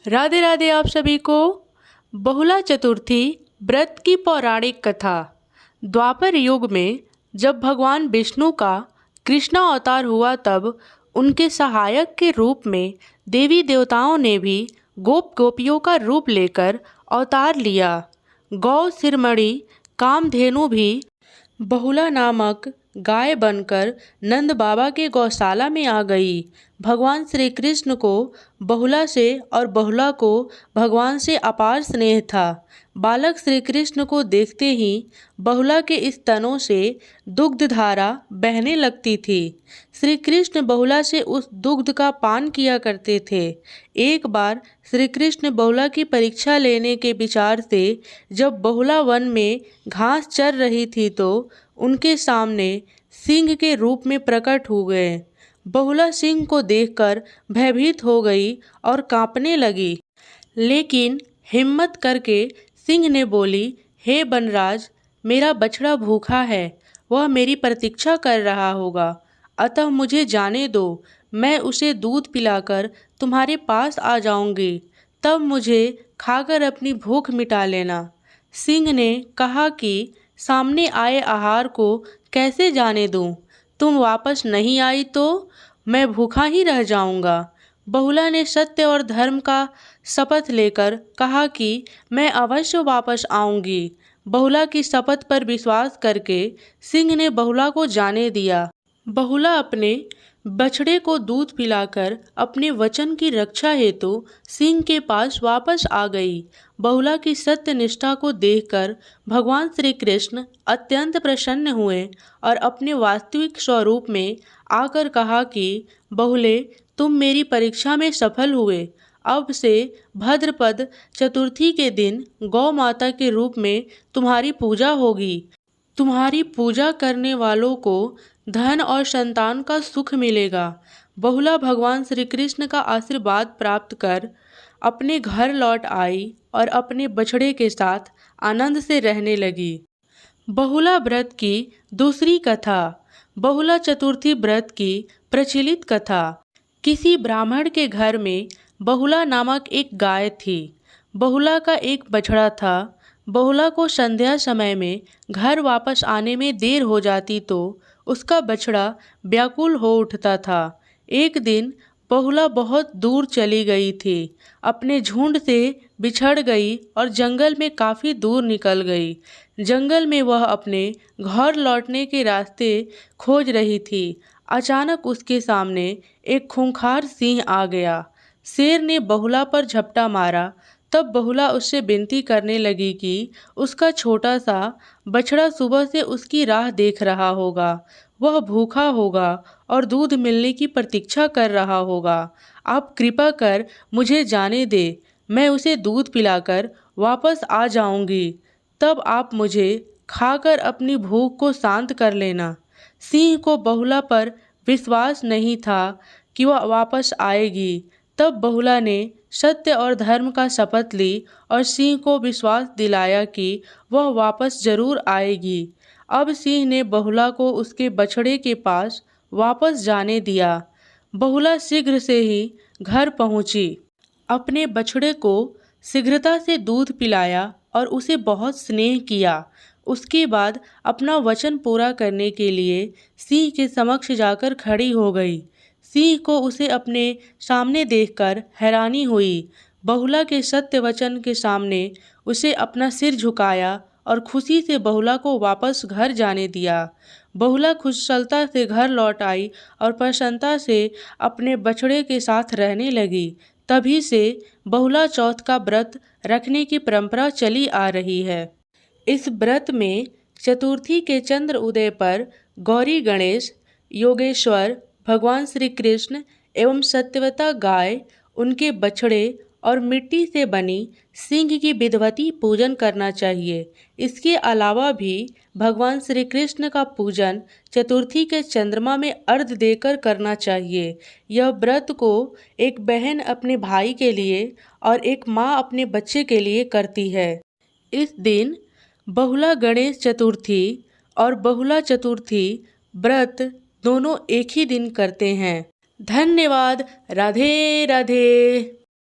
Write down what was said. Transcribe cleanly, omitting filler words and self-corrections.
राधे राधे आप सभी को। बहुला चतुर्थी व्रत की पौराणिक कथा। द्वापर युग में जब भगवान विष्णु का कृष्णा अवतार हुआ तब उनके सहायक के रूप में देवी देवताओं ने भी गोप गोपियों का रूप लेकर अवतार लिया। गौ शिरोमणि कामधेनु भी बहुला नामक गाय बनकर नंद बाबा के गौशाला में आ गई। भगवान श्री कृष्ण को बहुला से और बहुला को भगवान से अपार स्नेह था। बालक श्री कृष्ण को देखते ही बहुला के स्तनों से दुग्ध धारा बहने लगती थी। श्री कृष्ण बहुला से उस दुग्ध का पान किया करते थे। एक बार श्री कृष्ण बहुला की परीक्षा लेने के विचार से जब बहुला वन में घास चर रही थी तो उनके सामने सिंह के रूप में प्रकट हो गए। बहुला सिंह को देखकर भयभीत हो गई और कांपने लगी, लेकिन हिम्मत करके सिंह ने बोली, हे बनराज, मेरा बछड़ा भूखा है, वह मेरी प्रतीक्षा कर रहा होगा, अतः मुझे जाने दो, मैं उसे दूध पिलाकर तुम्हारे पास आ जाऊंगी, तब मुझे खाकर अपनी भूख मिटा लेना। सिंह ने कहा कि सामने आए आहार को कैसे जाने दूं? तुम वापस नहीं आई तो मैं भूखा ही रह जाऊंगा। बहुला ने सत्य और धर्म का शपथ लेकर कहा कि मैं अवश्य वापस आऊंगी। बहुला की शपथ पर विश्वास करके सिंह ने बहुला को जाने दिया। बहुला अपने बछड़े को दूध पिलाकर अपने वचन की रक्षा हेतु सिंह के पास वापस आ गई। बहुला की सत्य निष्ठा को देखकर भगवान श्री कृष्ण अत्यंत प्रसन्न हुए और अपने वास्तविक स्वरूप में आकर कहा कि बहुले, तुम मेरी परीक्षा में सफल हुए। अब से भद्रपद चतुर्थी के दिन गौ माता के रूप में तुम्हारी पूजा होगी। तुम्हारी पूजा करने वालों को धन और संतान का सुख मिलेगा। बहुला भगवान श्री कृष्ण का आशीर्वाद प्राप्त कर अपने घर लौट आई और अपने बछड़े के साथ आनंद से रहने लगी। बहुला व्रत की दूसरी कथा। बहुला चतुर्थी व्रत की प्रचलित कथा। किसी ब्राह्मण के घर में बहुला नामक एक गाय थी। बहुला का एक बछड़ा था। बहुला को संध्या समय में घर वापस आने में देर हो जाती तो उसका बछड़ा व्याकुल हो उठता था। एक दिन बहुला बहुत दूर चली गई थी, अपने झुंड से बिछड़ गई और जंगल में काफ़ी दूर निकल गई। जंगल में वह अपने घर लौटने के रास्ते खोज रही थी। अचानक उसके सामने एक खूंखार सिंह आ गया। शेर ने बहुला पर झपटा मारा। तब बहुला उससे विनती करने लगी कि उसका छोटा सा बछड़ा सुबह से उसकी राह देख रहा होगा, वह भूखा होगा और दूध मिलने की प्रतीक्षा कर रहा होगा। आप कृपा कर मुझे जाने दे, मैं उसे दूध पिलाकर वापस आ जाऊंगी, तब आप मुझे खाकर अपनी भूख को शांत कर लेना। सिंह को बहुला पर विश्वास नहीं था कि वह वापस आएगी। तब बहुला ने सत्य और धर्म का शपथ ली और सिंह को विश्वास दिलाया कि वह वापस जरूर आएगी। अब सिंह ने बहुला को उसके बछड़े के पास वापस जाने दिया। बहुला शीघ्र से ही घर पहुंची। अपने बछड़े को शीघ्रता से दूध पिलाया और उसे बहुत स्नेह किया। उसके बाद अपना वचन पूरा करने के लिए सिंह के समक्ष जाकर खड़ी हो गई। सिंह को उसे अपने सामने देखकर हैरानी हुई। बहुला के सत्य वचन के सामने उसे अपना सिर झुकाया और खुशी से बहुला को वापस घर जाने दिया। बहुला कुशलता से घर लौट आई और प्रसन्नता से अपने बछड़े के साथ रहने लगी। तभी से बहुला चौथ का व्रत रखने की परंपरा चली आ रही है। इस व्रत में चतुर्थी के चंद्र उदय पर गौरी गणेश, योगेश्वर, भगवान श्री कृष्ण एवं सत्यवता गाय, उनके बछड़े और मिट्टी से बनी सिंह की विधिवती पूजन करना चाहिए। इसके अलावा भी भगवान श्री कृष्ण का पूजन चतुर्थी के चंद्रमा में अर्घ्य देकर करना चाहिए। यह व्रत को एक बहन अपने भाई के लिए और एक माँ अपने बच्चे के लिए करती है। इस दिन बहुला गणेश चतुर्थी और बहुला चतुर्थी व्रत दोनों एक ही दिन करते हैं। धन्यवाद। राधे राधे।